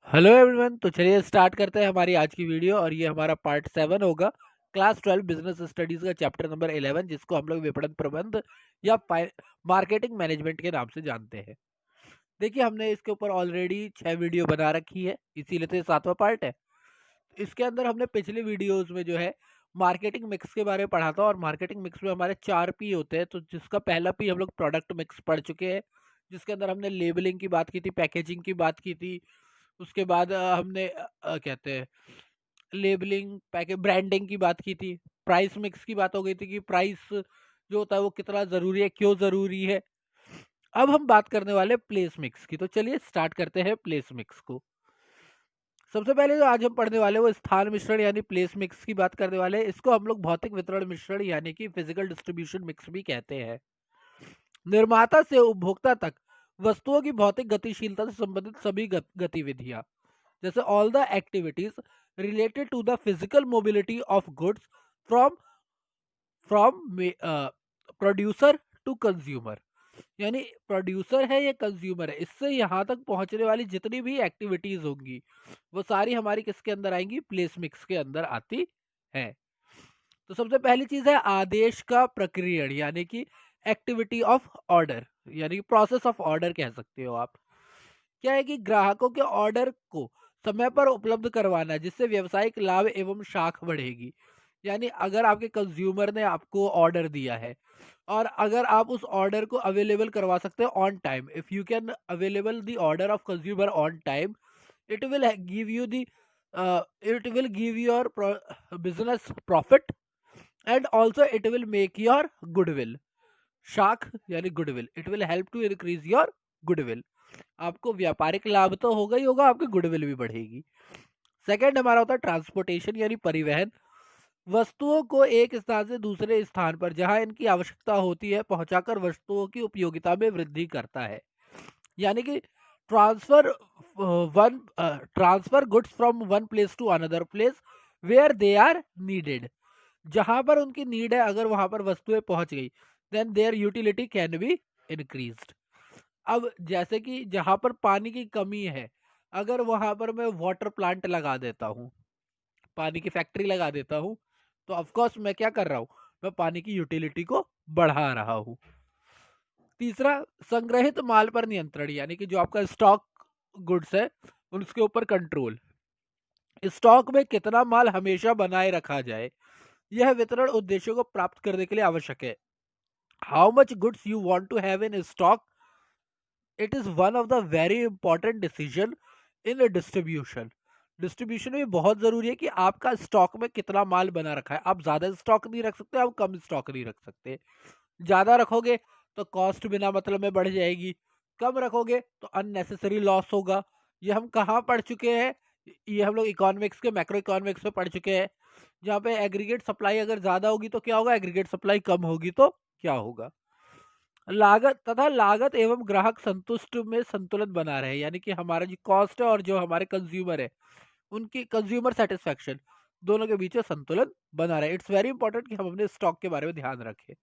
Hello everyone. तो चलिए start करते हैं हमारी आज की वीडियो और ये हमारा पार्ट 7 होगा क्लास 12 बिजनेस स्टडीज का चैप्टर नंबर 11 जिसको हम लोग विपणन प्रबंध या मार्केटिंग मैनेजमेंट के नाम से जानते हैं। देखिए हमने इसके ऊपर ऑलरेडी 6 वीडियो बना रखी है, इसीलिए तो ये 7वां पार्ट है। इसके अंदर हमने पिछले वीडियोस में जो है मार्केटिंग मिक्स के बारे में पढ़ा था और मार्केटिंग मिक्स में हमारे 4 पी होते हैं। तो जिसका पहला पी हम लोग प्रोडक्ट मिक्स पढ़ चुके हैं, जिसके अंदर हमने लेबलिंग की बात की थी, पैकेजिंग की बात की थी। उसके बाद हमने कहते हैं लेबलिंग पैकेज ब्रांडिंग की बात की थी। प्राइस मिक्स की बात हो गई थी कि प्राइस जो होता है वो कितना जरूरी है, क्यों जरूरी है। अब हम बात करने वाले प्लेस मिक्स की। तो चलिए स्टार्ट करते हैं प्लेस मिक्स को। सबसे पहले जो आज हम पढ़ने वाले वो स्थान मिश्रण यानी प्लेस मिक्स की बात करने वाले हैं। इसको हम लोग भौतिक वितरण मिश्रण यानी कि फिजिकल डिस्ट्रीब्यूशन मिक्स भी कहते हैं। निर्माता से उपभोक्ता तक वस्तुओं की भौतिक गतिशीलता से संबंधित सभी गतिविधियां, जैसे all the activities related to the physical mobility of goods from from producer to consumer, यानी प्रोड्यूसर है या कंज्यूमर है, इससे यहाँ तक पहुंचने वाली जितनी भी एक्टिविटीज होंगी वो सारी हमारी किसके अंदर आएंगी, प्लेस मिक्स के अंदर आती है। तो सबसे पहली चीज है आदेश का प्रक्रियण यानी कि एक्टिविटी ऑफ ऑर्डर, यानी प्रोसेस ऑफ ऑर्डर कह सकते हो आप। क्या है कि ग्राहकों के ऑर्डर को समय पर उपलब्ध करवाना जिससे व्यवसायिक लाभ एवं शाख बढ़ेगी। यानी अगर आपके कंज्यूमर ने आपको ऑर्डर दिया है और अगर आप उस ऑर्डर को अवेलेबल करवा सकते हैं on time, if you can available the order of consumer on time, it will give you the it will give your business profit and also it will make your goodwill शाख यानी goodwill, it will help to increase your goodwill. आपको व्यापारिक लाभ तो होगा ही होगा, आपकी goodwill भी बढ़ेगी। सेकंड हमारा होता है ट्रांसपोर्टेशन यानी परिवहन। वस्तुओं को एक स्थान से दूसरे स्थान पर जहां इनकी आवश्यकता होती है पहुंचाकर वस्तुओं की उपयोगिता में वृद्धि करता है। यानी कि transfer transfer goods from one place to another place where they are needed. जहां पर उनकी नीड है अगर वहां पर वस्तुएं पहुंच गई then their utility can be increased. अब जैसे कि जहां पर पानी की कमी है, अगर वहां पर मैं वाटर प्लांट लगा देता हूँ, पानी की फैक्ट्री लगा देता हूँ, तो ऑफ कोर्स मैं क्या कर रहा हूँ, मैं पानी की यूटिलिटी को बढ़ा रहा हूँ। तीसरा संग्रहित माल पर नियंत्रण, यानी कि जो आपका स्टॉक गुड्स है उसके ऊपर कंट्रोल। स्टॉक में कितना माल हमेशा बनाए रखा जाए यह वितरण उद्देश्यों को प्राप्त करने के लिए आवश्यक है। How much goods you want to have in stock, it is one of the very important decision in distribution. Distribution में बहुत जरूरी है कि आपका स्टॉक में कितना माल बना रखा है। आप ज्यादा स्टॉक नहीं रख सकते, आप कम स्टॉक नहीं रख सकते। ज्यादा रखोगे तो कॉस्ट बिना मतलब में बढ़ जाएगी, कम रखोगे तो अननेसेसरी लॉस होगा। ये हम कहाँ पढ़ चुके हैं, ये हम लोग इकोनॉमिक्स के मैक्रो इकोनॉमिक्स में पढ़ चुके हैं, जहाँ पे एग्रीगेट सप्लाई अगर ज्यादा होगी तो क्या होगा, एग्रीगेट सप्लाई कम होगी तो क्या होगा। लागत तथा लागत एवं ग्राहक संतुष्ट में संतुलन बना रहे, यानी कि हमारा जो कॉस्ट है और जो हमारे कंज्यूमर है उनकी कंज्यूमर सेटिस्फेक्शन दोनों के बीच में संतुलन बना रहे। इट्स वेरी इंपॉर्टेंट कि हम अपने स्टॉक के बारे में ध्यान रखें।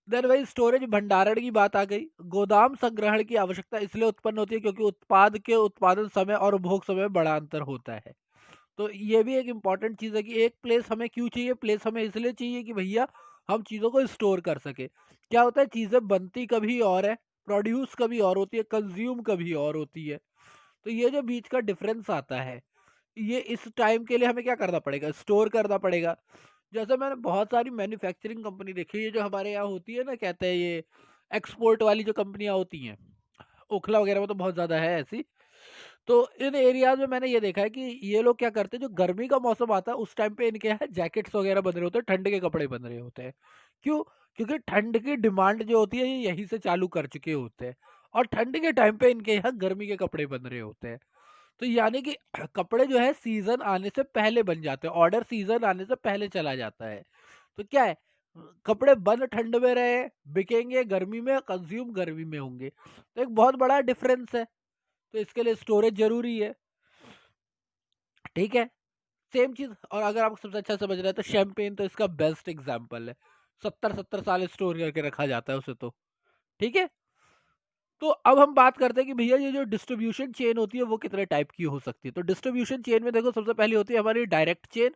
देन वही स्टोरेज भंडारण की बात आ गई। गोदाम संग्रहण की आवश्यकता इसलिए उत्पन्न होती है क्योंकि उत्पाद के उत्पादन समय और उपभोग समय में बड़ा अंतर होता है। तो ये भी एक इम्पॉर्टेंट चीज है कि एक प्लेस हमें क्यों चाहिए, प्लेस हमें इसलिए चाहिए कि भैया हम चीजों को स्टोर कर सके। क्या होता है, चीजें बनती कभी और है, प्रोड्यूस कभी और होती है, कंज्यूम कभी और होती है। तो ये जो बीच का डिफरेंस आता है, ये इस टाइम के लिए हमें क्या करना पड़ेगा, स्टोर करना पड़ेगा। जैसे मैंने बहुत सारी मैन्युफैक्चरिंग कंपनी देखी है, ये जो हमारे यहाँ होती है ना, कहते हैं ये एक्सपोर्ट वाली जो कंपनियां होती हैं, ओखला वगैरह में तो बहुत ज्यादा है ऐसी। तो इन एरियाज में मैंने ये देखा है कि ये लोग क्या करते हैं, जो गर्मी का मौसम आता है उस टाइम पे इनके यहाँ जैकेट्स वगैरह बन रहे होते हैं, ठंड के कपड़े बन रहे होते हैं। क्यों? क्योंकि ठंड की डिमांड जो होती है ये यहीं से चालू कर चुके होते हैं और ठंड के टाइम पे इनके यहाँ गर्मी के कपड़े बन रहे होते हैं। तो यानी कि कपड़े जो है सीजन आने से पहले बन जाते हैं, ऑर्डर सीजन आने से पहले चला जाता है। तो क्या है, कपड़े बन ठंड में रहे, बिकेंगे गर्मी में, कंज्यूम गर्मी में होंगे। तो एक बहुत बड़ा डिफरेंस है। तो इसके लिए स्टोरेज जरूरी है। ठीक है, सेम चीज। और अगर आपको सबसे अच्छा समझ रहा है तो शैंपेन तो इसका बेस्ट एग्जांपल है। 70-70 साल स्टोर करके रखा जाता है उसे तो। ठीक है, तो अब हम बात करते हैं कि भैया ये जो डिस्ट्रीब्यूशन चेन होती है वो कितने टाइप की हो सकती है। तो डिस्ट्रीब्यूशन चेन में देखो सबसे पहली होती है हमारी डायरेक्ट चेन।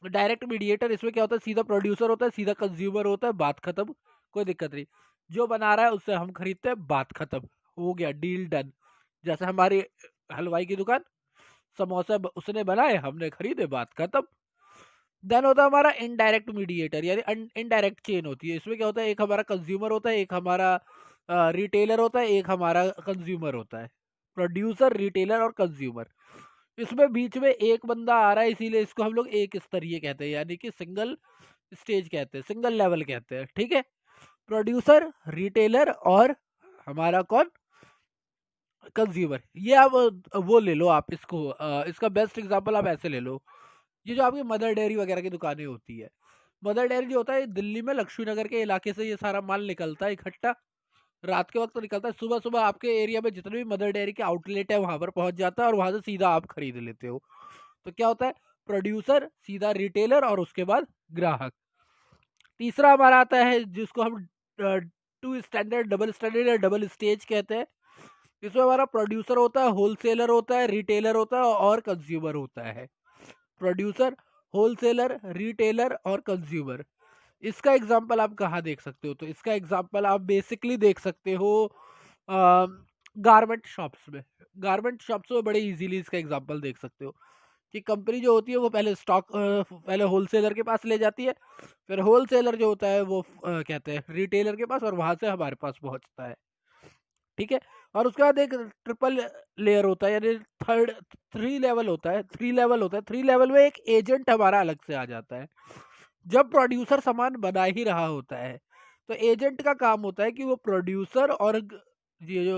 डायरेक्ट मीडिएटर, इसमें क्या होता है, सीधा प्रोड्यूसर होता है, सीधा कंज्यूमर होता है, बात खत्म, कोई दिक्कत नहीं। जो बना रहा है उससे हम खरीदते हैं, बात खत्म, हो गया, डील डन। जैसे हमारी हलवाई की दुकान, समोसा उसने बनाए, हमने खरीदे, बात खत्म। देन होता है हमारा इनडायरेक्ट मीडिएटर, यानी इनडायरेक्ट चेन होती है। इसमें क्या होता है, एक हमारा कंज्यूमर होता है, एक हमारा रिटेलर होता है, एक हमारा कंज्यूमर होता है। प्रोड्यूसर, रिटेलर और कंज्यूमर, इसमें बीच में एक बंदा आ रहा है, इसीलिए इसको हम लोग एक स्तरीय कहते हैं, यानी कि सिंगल स्टेज कहते हैं, सिंगल लेवल कहते हैं, ठीक है। प्रोड्यूसर, रिटेलर और हमारा कौन, कंज्यूमर। ये आप वो ले लो, आप इसको इसका बेस्ट एग्जांपल आप ऐसे ले लो, ये जो आपकी मदर डेयरी वगैरह की दुकानें होती है, मदर डेयरी जो होता है दिल्ली में लक्ष्मी नगर के इलाके से ये सारा माल निकलता है इकट्ठा, रात के वक्त तो निकलता है, सुबह सुबह आपके एरिया में जितने भी मदर डेयरी के आउटलेट है वहां पर पहुंच जाता है और वहां से सीधा आप खरीद लेते हो। तो क्या होता है, प्रोड्यूसर, सीधा रिटेलर और उसके बाद ग्राहक। तीसरा हमारा आता है जिसको हम टू स्टैंडर्ड, डबल स्टैंडर्ड या डबल स्टेज कहते हैं। इसमें हमारा प्रोड्यूसर होता है, होलसेलर होता है, रिटेलर होता है और कंज्यूमर होता है। प्रोड्यूसर, होलसेलर, रिटेलर और कंज्यूमर। इसका एग्जांपल आप कहाँ देख सकते हो, तो इसका एग्जांपल आप बेसिकली देख सकते हो गारमेंट शॉप्स में। गारमेंट शॉप्स में बड़े इजीली इसका एग्जांपल देख सकते हो कि कंपनी जो होती है वो पहले स्टॉक पहले होलसेलर के पास ले जाती है, फिर होलसेलर जो होता है वो कहते हैं रिटेलर के पास, और वहां से हमारे पास पहुंचता है, ठीक है। और उसके बाद एक ट्रिपल लेयर होता है, यानी थर्ड, थ्री लेवल में एक एजेंट हमारा अलग से आ जाता है। जब प्रोड्यूसर सामान बना ही रहा होता है तो एजेंट का काम होता है कि वो प्रोड्यूसर और ये जो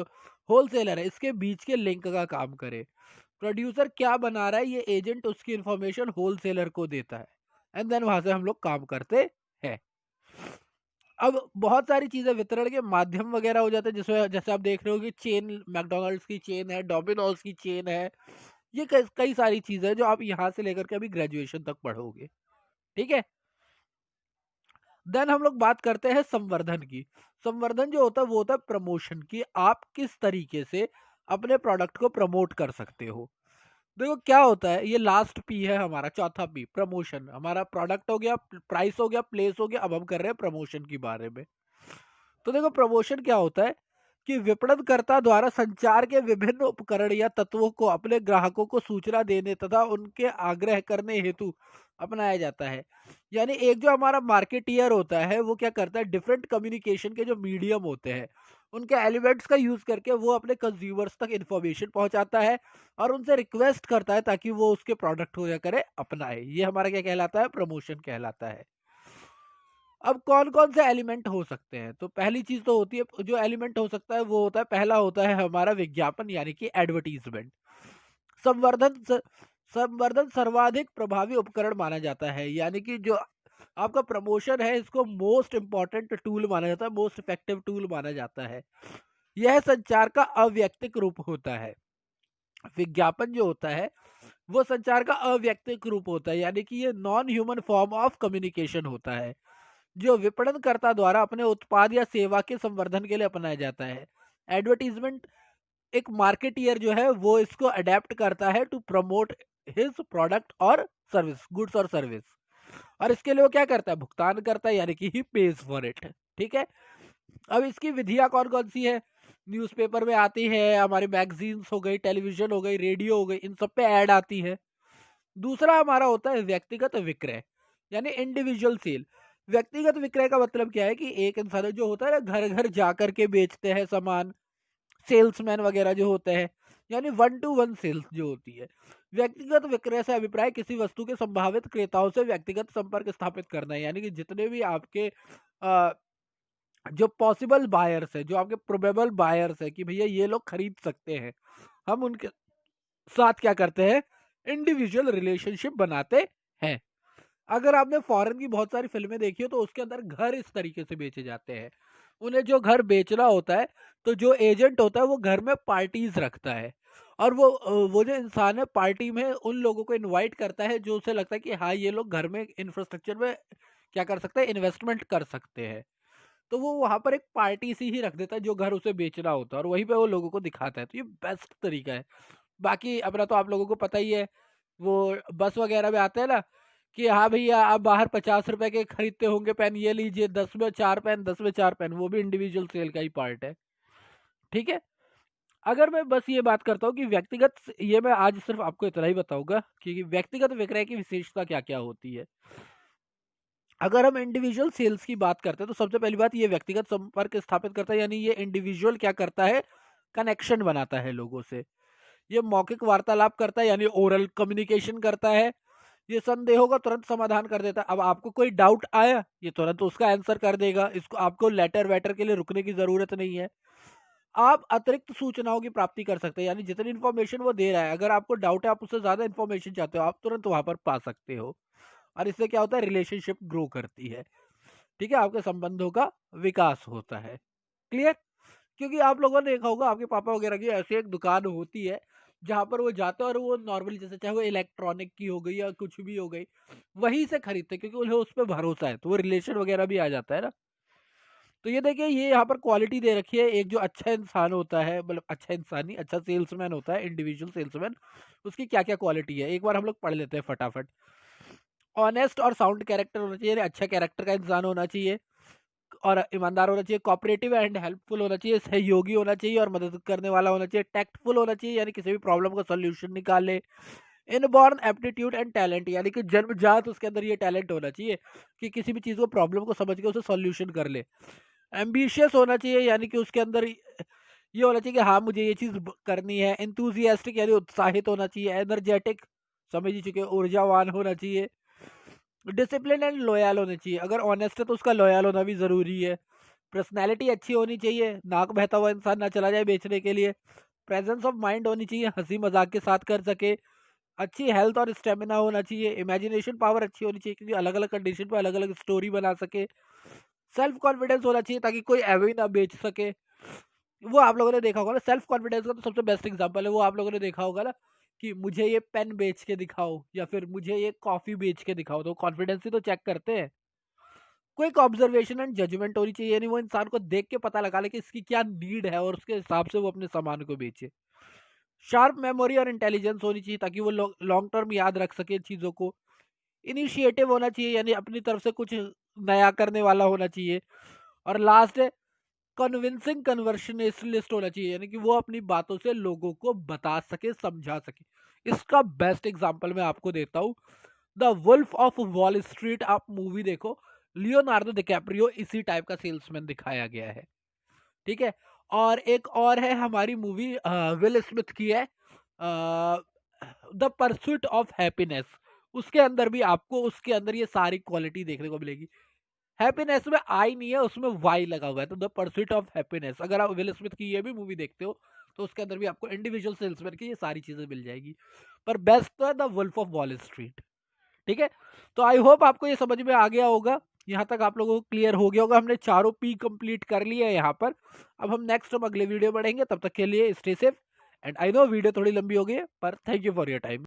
होलसेलर है इसके बीच के लिंक का काम करे। प्रोड्यूसर क्या बना रहा है ये एजेंट उसकी इंफॉर्मेशन होलसेलर को देता है, एंड देन वहां से हम लोग काम करते हैं। अब बहुत सारी चीजें वितरण के माध्यम वगैरह हो जाते हैं, जिसमें जैसे आप देख रहे हो कि चेन, मैकडोनल्ड्स की चेन है, डोमिनोज की चेन है, ये कई सारी चीजें हैं जो आप यहाँ से लेकर के अभी ग्रेजुएशन तक पढ़ोगे, ठीक है। देन हम लोग बात करते हैं संवर्धन की। संवर्धन जो होता है वो होता है प्रमोशन की, आप किस तरीके से अपने प्रोडक्ट को प्रमोट कर सकते हो। देखो क्या होता है, ये लास्ट पी है हमारा, चौथा पी, प्रमोशन। हमारा प्रोडक्ट हो गया, प्राइस हो गया, प्लेस हो गया, अब हम कर रहे हैं प्रमोशन के बारे में। तो देखो प्रमोशन क्या होता है कि विपणनकर्ता द्वारा संचार के विभिन्न उपकरण या तत्वों को अपने ग्राहकों को सूचना देने तथा उनके आग्रह करने हेतु अपनाया जाता है। यानी एक जो हमारा मार्केटियर होता है वो क्या करता है, डिफरेंट कम्युनिकेशन के जो मीडियम होते हैं उनके एलिमेंट्स का यूज करके वो अपने कंज्यूमर्स तक इंफॉर्मेशन पहुंचाता है और उनसे रिक्वेस्ट करता है ताकि वो उसके प्रोडक्ट को क्या करे, अपनाए। ये हमारा क्या कहलाता है, प्रमोशन कहलाता है। अब कौन कौन से एलिमेंट हो सकते हैं, तो पहली चीज तो होती है, जो एलिमेंट हो सकता है वो होता है, पहला होता है हमारा विज्ञापन, यानी कि एडवर्टीजमेंट। संवर्धन संवर्धन सर्वाधिक प्रभावी उपकरण माना जाता है, यानी कि जो आपका प्रमोशन है इसको मोस्ट इंपॉर्टेंट टूल माना जाता है, मोस्ट इफेक्टिव टूल माना जाता है। यह संचार का अव्यक्तिक रूप होता है। विज्ञापन जो होता है वो संचार का अव्यक्तिक रूप होता है, यानी कि ये non human form of communication होता है जो विपणनकर्ता द्वारा अपने उत्पाद या सेवा के संवर्धन के लिए अपनाया जाता है। एडवर्टीजमेंट एक मार्केटियर जो है वो इसको अडेप्ट करता है टू प्रमोट हिज प्रोडक्ट और सर्विस, गुड्स और सर्विस, और इसके लिए वो क्या करता है, भुगतान करता है, यानी कि ही पेज फॉर इट, ठीक है। अब इसकी विधियां कौन कौन सी है, न्यूज़पेपर में आती है, हमारी मैगजीन्स हो गई, टेलीविजन हो गई, रेडियो हो गई, इन सब पे ऐड आती है। दूसरा हमारा होता है व्यक्तिगत विक्रय, यानी इंडिविजुअल सेल। व्यक्तिगत विक्रय का मतलब क्या है कि एक इंसान जो होता है ना घर घर जा करके बेचते हैं सामान, सेल्समैन वगैरह जो होते हैं, यानी वन टू वन सेल्स जो होती है। व्यक्तिगत विक्रय से अभिप्राय किसी वस्तु के संभावित क्रेताओं से व्यक्तिगत संपर्क स्थापित करना है, यानी कि जितने भी आपके जो पॉसिबल बायर्स है, जो आपके प्रोबेबल बायर्स है कि भैया ये लोग खरीद सकते हैं, हम उनके साथ क्या करते हैं, इंडिविजुअल रिलेशनशिप बनाते हैं। अगर आपने फॉरेन की बहुत सारी फिल्में देखी हो तो उसके अंदर घर इस तरीके से बेचे जाते हैं। उन्हें जो घर बेचना होता है तो जो एजेंट होता है वो घर में पार्टीज रखता है, और वो जो इंसान है पार्टी में उन लोगों को इनवाइट करता है जो उसे लगता है कि हाँ ये लोग घर में इंफ्रास्ट्रक्चर में क्या कर सकते हैं, इन्वेस्टमेंट कर सकते हैं। तो वो वहाँ पर एक पार्टी सी ही रख देता है जो घर उसे बेचना होता है, और वहीं पे वो लोगों को दिखाता है। तो ये बेस्ट तरीका है। बाकी अपना तो आप लोगों को पता ही है, वो बस वगैरह में आते हैं ना कि हाँ भैया आप बाहर 50 रुपए के खरीदते होंगे पेन, ये लीजिए 10 में 4 पेन, 10 में 4 पेन, वो भी इंडिविजुअल सेल का ही पार्ट है। ठीक है। अगर मैं बस ये बात करता हूँ कि व्यक्तिगत, ये मैं आज सिर्फ आपको इतना ही बताऊंगा कि व्यक्तिगत विक्रय की विशेषता क्या क्या होती है। अगर हम इंडिविजुअल सेल्स की बात करते हैं तो सबसे पहली बात, ये व्यक्तिगत संपर्क स्थापित करता है, यानी ये इंडिविजुअल क्या करता है, कनेक्शन बनाता है लोगों से। ये मौखिक वार्तालाप करता है, यानी ओरल कम्युनिकेशन करता है। ये संदेहों का तुरंत समाधान कर देता है। अब आपको कोई डाउट आया, ये तुरंत उसका आंसर कर देगा। इसको आपको लेटर वेटर के लिए रुकने की जरूरत नहीं है। आप अतिरिक्त सूचनाओं की प्राप्ति कर सकते हैं, यानी जितनी इन्फॉर्मेशन वो दे रहा है, अगर आपको डाउट है, आप उससे ज्यादा इन्फॉर्मेशन चाहते हो, आप तुरंत वहां पर पा सकते हो। और इससे क्या होता है, रिलेशनशिप ग्रो करती है। ठीक है, आपके संबंधों का विकास होता है। क्लियर। क्योंकि आप लोगों ने देखा होगा, आपके पापा वगैरह की ऐसी एक दुकान होती है जहां पर वो जाते हैं और वो नॉर्मली, जैसे चाहे वो इलेक्ट्रॉनिक की हो गई या कुछ भी हो गई, वहीं से खरीदते हैं, क्योंकि उन्हें उस पर भरोसा है, तो वो रिलेशन वगैरह भी आ जाता है ना। तो ये देखिए, ये यहाँ पर क्वालिटी दे रखी है। एक जो अच्छा इंसान होता है, मतलब अच्छा इंसान नहीं, अच्छा सेल्समैन होता है, इंडिविजुअल सेल्समैन, उसकी क्या क्या क्वालिटी है एक बार हम लोग पढ़ लेते हैं फटाफट। ऑनेस्ट और साउंड कैरेक्टर होना चाहिए, अच्छा कैरेक्टर का इंसान होना चाहिए और ईमानदार होना चाहिए। कोऑपरेटिव एंड हेल्पफुल होना चाहिए, सहयोगी होना चाहिए और मदद करने वाला होना चाहिए। टैक्टफुल होना चाहिए, यानी किसी भी प्रॉब्लम का सॉल्यूशन निकाले। इनबॉर्न एप्टीट्यूड एंड टैलेंट, यानी कि जन्मजात उसके अंदर ये टैलेंट होना चाहिए कि किसी भी चीज को, प्रॉब्लम को समझ के उसे सॉल्यूशन कर ले। एम्बिशियस होना चाहिए, यानी कि उसके अंदर ये होना चाहिए कि हाँ मुझे ये चीज करनी है। इंथुजियास्टिक, यानी उत्साहित होना चाहिए। एनर्जेटिक, समझ ही चुके, ऊर्जावान होना चाहिए। डिसिप्लिन एंड लॉयल होने चाहिए, अगर ऑनेस्ट है तो उसका लॉयल होना भी जरूरी है। पर्सनैलिटी अच्छी होनी चाहिए, नाक बहता हुआ इंसान ना चला जाए बेचने के लिए। प्रेजेंस ऑफ माइंड होनी चाहिए, हंसी मजाक के साथ कर सके। अच्छी हेल्थ और स्टेमिना होना चाहिए। इमेजिनेशन पावर अच्छी होनी चाहिए, क्योंकि अलग अलग कंडीशन पे अलग अलग स्टोरी बना सके। सेल्फ कॉन्फिडेंस होना चाहिए, ताकि कोई एवे ना बेच सके। वो आप लोगों ने देखा होगा ना, सेल्फ कॉन्फिडेंस का तो सबसे बेस्ट एग्जांपल है वो, आप लोगों ने देखा होगा ना कि मुझे ये पेन बेच के दिखाओ या फिर मुझे ये कॉफी बेच के दिखाओ, तो कॉन्फिडेंस ही तो चेक करते हैं। क्विक ऑब्जर्वेशन एंड जजमेंट होनी चाहिए, यानी वो इंसान को देख के पता लगा ले कि इसकी क्या नीड है और उसके हिसाब से वो अपने सामान को बेचे। शार्प मेमोरी और इंटेलिजेंस होनी चाहिए, ताकि वो लॉन्ग टर्म याद रख सके चीजों को। इनिशिएटिव होना चाहिए, यानी अपनी तरफ से कुछ नया करने वाला होना चाहिए। और लास्ट है, कन्विंसिंग कन्वर्शनलिस्ट होना चाहिए, यानी कि वो अपनी बातों से लोगों को बता सके, समझा सके। इसका बेस्ट एग्जांपल मैं आपको देता हूँ, the wolf of Wall Street. आप मूवी देखो, लियोनार्डो डिकैप्रियो इसी टाइप का सेल्समैन दिखाया गया है। ठीक है। और एक और है हमारी मूवी, विल स्मिथ की है, द परस्यूट ऑफ हैप्पीनेस। उसके अंदर भी आपको, उसके अंदर ये सारी क्वालिटी देखने को मिलेगी। हैप्पीनेस में आई नहीं है, उसमें वाई लगा हुआ है, तो द परस्यूट ऑफ हैप्पीनेस। अगर आप विल स्मिथ की ये भी मूवी देखते हो तो उसके अंदर भी आपको इंडिविजुअल सेल्समैन की ये सारी चीजें मिल जाएगी। पर बेस्ट तो है the wolf of Wall Street. ठीक है। तो आई होप आपको ये समझ में आ गया होगा, यहाँ तक आप लोगों को क्लियर हो गया होगा। हमने चारों पी कंप्लीट कर लिया है यहाँ पर। अब हम नेक्स्ट, हम अगले वीडियो बढ़ेंगे, तब तक के लिए stay safe. And I know video थोड़ी लंबी हो गई है, पर thank you for your time.